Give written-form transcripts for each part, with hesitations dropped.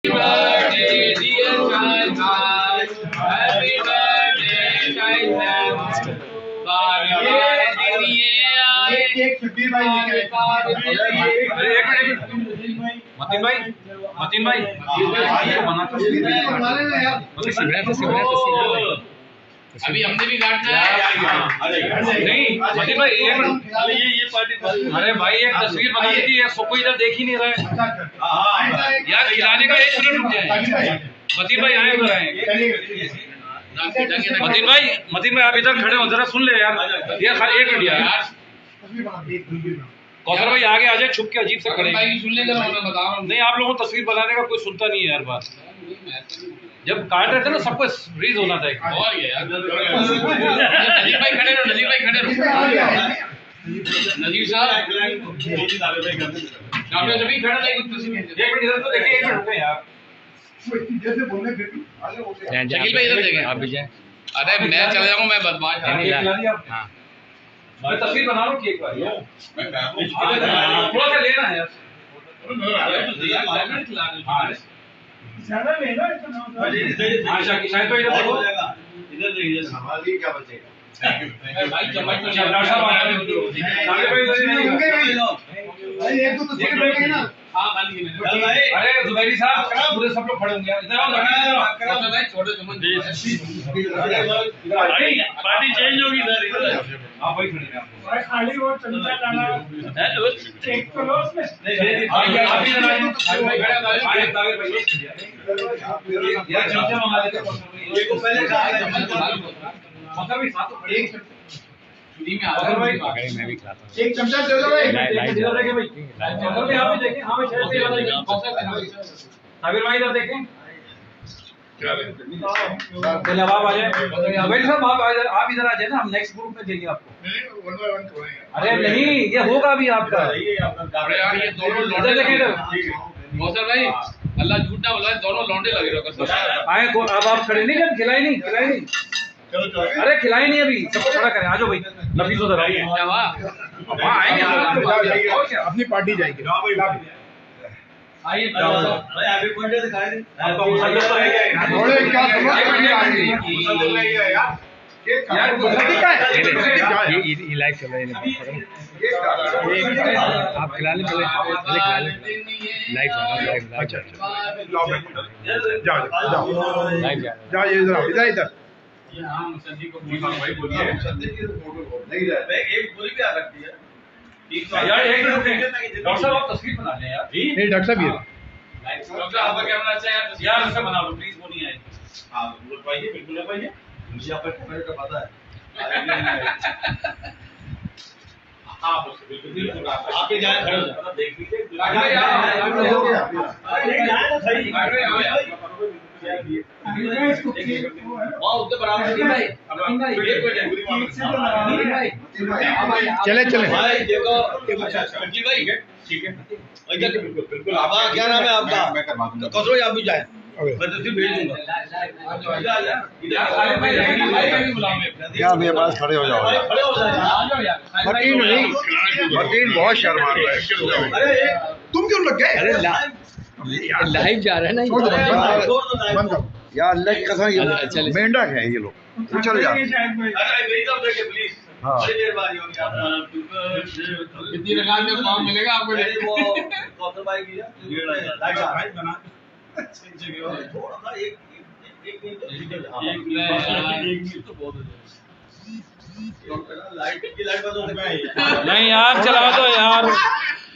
birthday, dear Shahid. Happy birthday, Shahid. Mateen भाई अभी हमने भी काटना है। नहीं मतीन भाई ये पार्टी, अरे भाई एक तस्वीर बनानी थी, सबको इधर देख ही नहीं रहे यार, खिलाने का 1 मिनट रुक जाए। मतीन भाई आए, उधर आए। मतीन भाई आप इधर खड़े हो, जरा सुन ले यार, ये 1 मिनट यार। कौसर भाई आगे आ जाए, छुप के अजीब से खड़े नहीं, आप लोगों को तस्वीर बनाने का कोई सुनता नहीं है यार बात। जब काट रहे थे ना सबको फ्रीज होना था। और यार नजीर भाई खड़े रहो, नजीर भाई खड़े रहो, नजीर साहब डॉक्टर सभी खड़ा रहे। 1 मिनट इधर तो देखिए, 1 मिनट रुके यार। शकील भाई इधर देखें, आप भी जाएं। अरे मैं चले जाऊंगा, मैं बदमाश। हाँ तस्वीर बना लो एक बार यार, थोड़ा सा लेना है यार। ज्यादा लेना है। शायद तो इधर देखो, इधर देखिए हमारे लिए क्या बचेगा। भाई चम्मच भाई एक तो तस्वीर बैठेगी ना। अरे जुबैरी साहब पूरे सब लोग खड़े होंगे पार्टी चेंज होगी इधर। आप वही खड़े हैं, खाली वो चमचा डाला एक क्लोज में यार चमचा मंगा लेते हैं। को पहले मतलब भी साथ तो खड़े हैं चुरी में आ भाई, मैं भी खाता हूं। एक चमचा दे दो भाई, इधर देखिए भाई, चमचा भी आप भी देखें। हां भाई शायद से साबिर भाई इधर देखें। पहले आप आ जाए, भाई साहब आप इधर आ जाए ना, हम नेक्स्ट ग्रुप में देंगे आपको। 1 बाय 1 करेंगे। अरे नहीं ये होगा अभी आपका। अरे यार ये दोनों लौंडे लगे थे कौसर भाई, अल्लाह झूठ ना बोला, दोनों लौंडे लगे रहो। आए अब आप खड़े नहीं कर, खिलाई नहीं। अरे खिलाई नहीं अभी, सबको खड़ा करें। आ जाओ भाई, नफीस उधर आइए। वहाँ आएंगे, अपनी पार्टी जाएगी। आइए अभी पॉइंट दिखाए थे यार, ये लाइव चल रहा है। आप खिला लें, लाइव अच्छा जाओ इधर मुसद्दिक को भाई बोलिए, मुसद्दिक की फोटो नहीं रहा एक गोली भी आ सकती है। यार एक मिनट डॉक्टर साहब आप तस्वीर बना लें यार। नहीं डॉक्टर साहब ये डॉक्टर आपका कैमरा अच्छा है यार, उससे बना लो प्लीज। वो नहीं आए। हां बोल पाइए, बिल्कुल है पाइए, मुझे आपका कैमरे का पता है। हां बिल्कुल आप ही जाए, खड़े हो जाए, देख लीजिए यार तो सही चले ठीक है बिल्कुल। अब क्या नाम है आपका? कसरो आप भी जाए, मैं तो भेज दूंगा यार। मेरे पास खड़े हो जाओ, मतीन बहुत शर्मा रहा है। तुम क्यों लग गए? अरे लाइव जा रहा है ना यार, अल्लाह की कसम ये मेंढक है ये लोग। चलो यार हाँ कितनी रकम में फॉर्म मिलेगा आपको? कौसर भाई की थोड़ा सा एक नहीं यार, चला दो यार,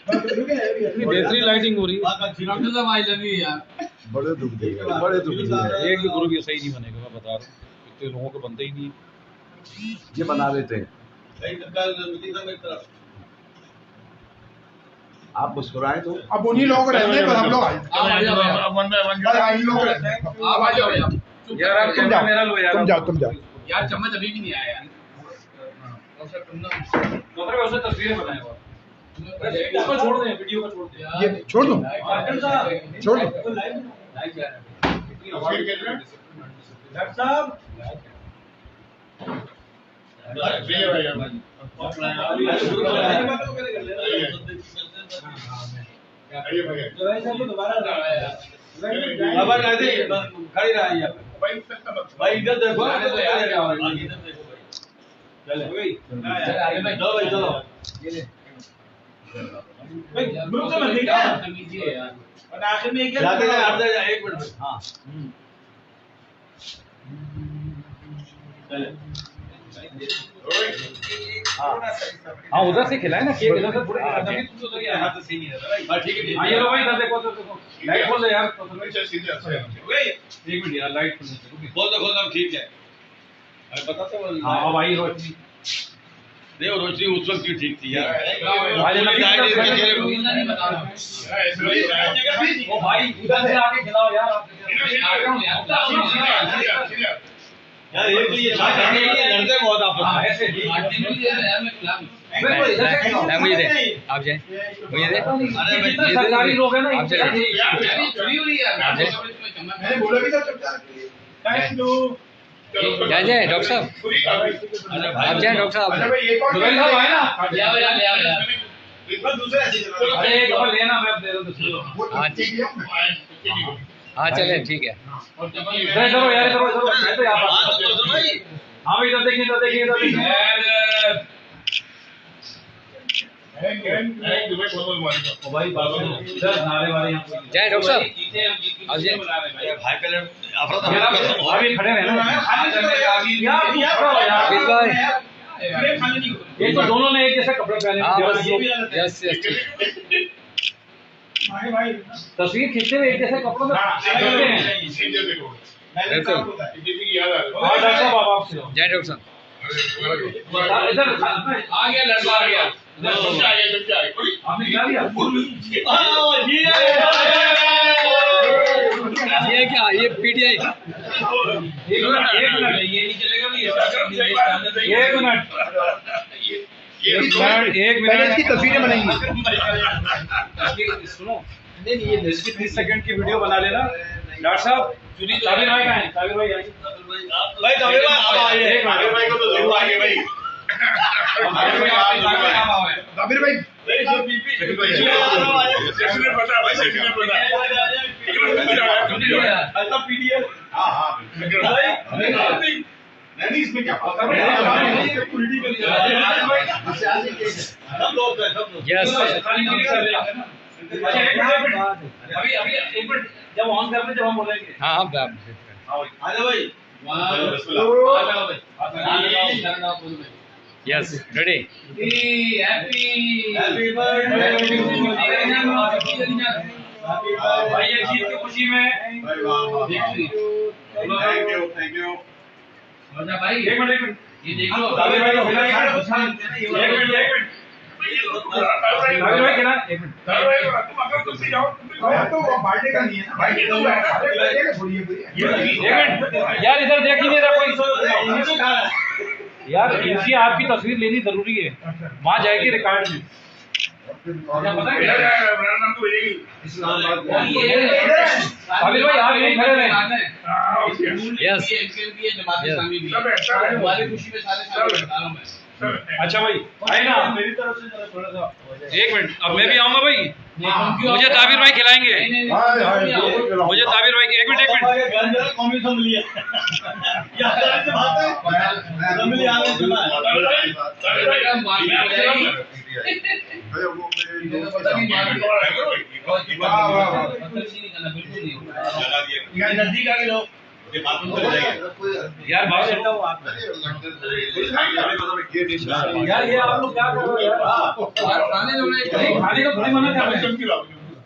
इतनी बेहतरीन लाइटिंग हो रही है। डॉक्टर साहब आई लव यू यार। बड़े दुख दे, एक भी ग्रुप ये सही नहीं बनेगा, मैं बता रहा हूँ। इतने लोगों को बनते ही नहीं, ये बना लेते हैं। आप मुस्कुराए तो अब उन्हीं लोग रहते हैं, पर हम लोग तुम जाओ यार। चम्मच अभी भी नहीं आया यार। तस्वीरें बनाए उसको छोड़ दें, वीडियो को छोड़ दें। ये छोड़ दो, छोड़ दो। डॉक्टर साहब अब ऐसे खड़ी रहा यहाँ पे भाई इधर देखो इधर देखो चलो भाई चलो भाई ग्रुप से मत क्या यार और आखिर में एक मिनट हाँ चले हाँ उधर से खिलाए ना केक इधर से थोड़े हाथ से सही नहीं रहता भाई ठीक है ये लो भाई इधर देखो तो देखो लाइट खोल दे यार एक मिनट यार लाइट खोल दो ठीक है अरे बताते हो हाँ भाई रोशनी देखो रोशनी उस वक्त क्यों ठीक थी यार भाई ओ भाई उधर से आके खिलाओ यार यार एक तो ये लड़ते बहुत आपस में ऐसे मुझे दे आप जाए मुझे दे अरे सरकारी लोग हैं ना आप चले मैंने बोला भी था थैंक यू जाए डॉक्टर साहब आप जाए डॉक्टर साहब दुबई साहब आए ना दूसरे अरे एक और लेना मैं दे दूं हाँ चले ठीक है इधर इधर यार इधर तो यहाँ पर हाँ भाई इधर देखिए भाई इधर नारे वाले यहाँ जाए डॉक्टर साहब आप जाए भाई पहले अफरोज अभी खड़े हैं ना ये तो दोनों ने एक जैसे कपड़े पहने हाँ बस यस यस तस्वीर खींचते हुए एक जैसे कपड़ों में खींचते हैं बिल्कुल डॉक्टर साहब आपसे जय डॉक्टर साहब इधर आ गया लड़का आ गया आपने क्या लिया ये क्या ये पीटीआई एक मिनट ये नहीं चलेगा एक मिनट इसकी तस्वीरें बनाएंगे सुनो नहीं ये 30 सेकंड की वीडियो बना लेना डॉक्टर साहब साबिर भाई कहाँ हैं साबिर भाई आइए भाई साबिर भाई आप आइए साबिर भाई को तो जरूर आइए भाई साबिर भाई इसमें क्या यस अभी एक मिनट जब ऑन कर रहे जब हम बोलेंगे हाँ आप आजा भाई यस रेडी हैप्पी भाई ये जीत की खुशी में थैंक यू भाई एक मिनट ये देख लो साबिर भाई को खिलाएंगे एक मिनट साबिर भाई खिला एक मिनट तो बांटने का नहीं है ना भाई तो यार इधर देख ही नहीं रहा कोई यार इनकी आपकी तस्वीर लेनी जरूरी है वहाँ जाएगी रिकॉर्ड में पता है साबिर भाई आप यहीं खड़े रहे यस अच्छा भाई आए ना मेरी तरफ से जरा थोड़ा सा एक मिनट अब मैं भी आऊंगा भाई मुझे ताबिर भाई खिलाएंगे मुझे ताबिर भाई एक मिनट नजदीक आगे लो यार बात करता हूँ आप यार ये आप लोग क्या कर रहे हो यार खाने को थोड़ी मना कर रहे हैं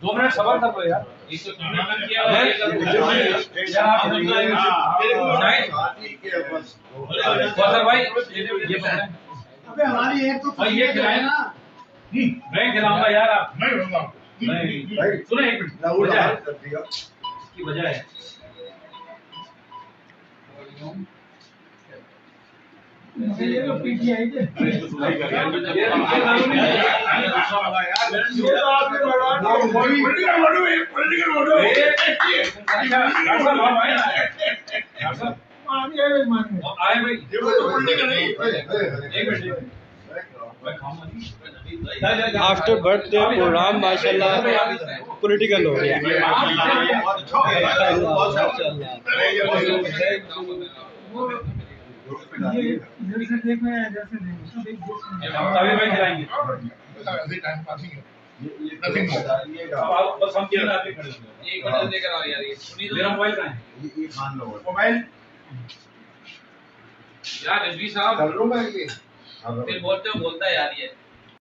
2 मिनट सबर कर लो यार भाई ये अबे हमारी एक तो ये खिलाए ना मैं खिलाऊंगा यार आप सुनो एक मिनट इसकी वजह है ये तो पीटीआई है आफ्टर बर्थडे प्रोग्राम माशाल्लाह पॉलिटिकल हो गया। यार रिजवी साहब फिर बोलता है यार ये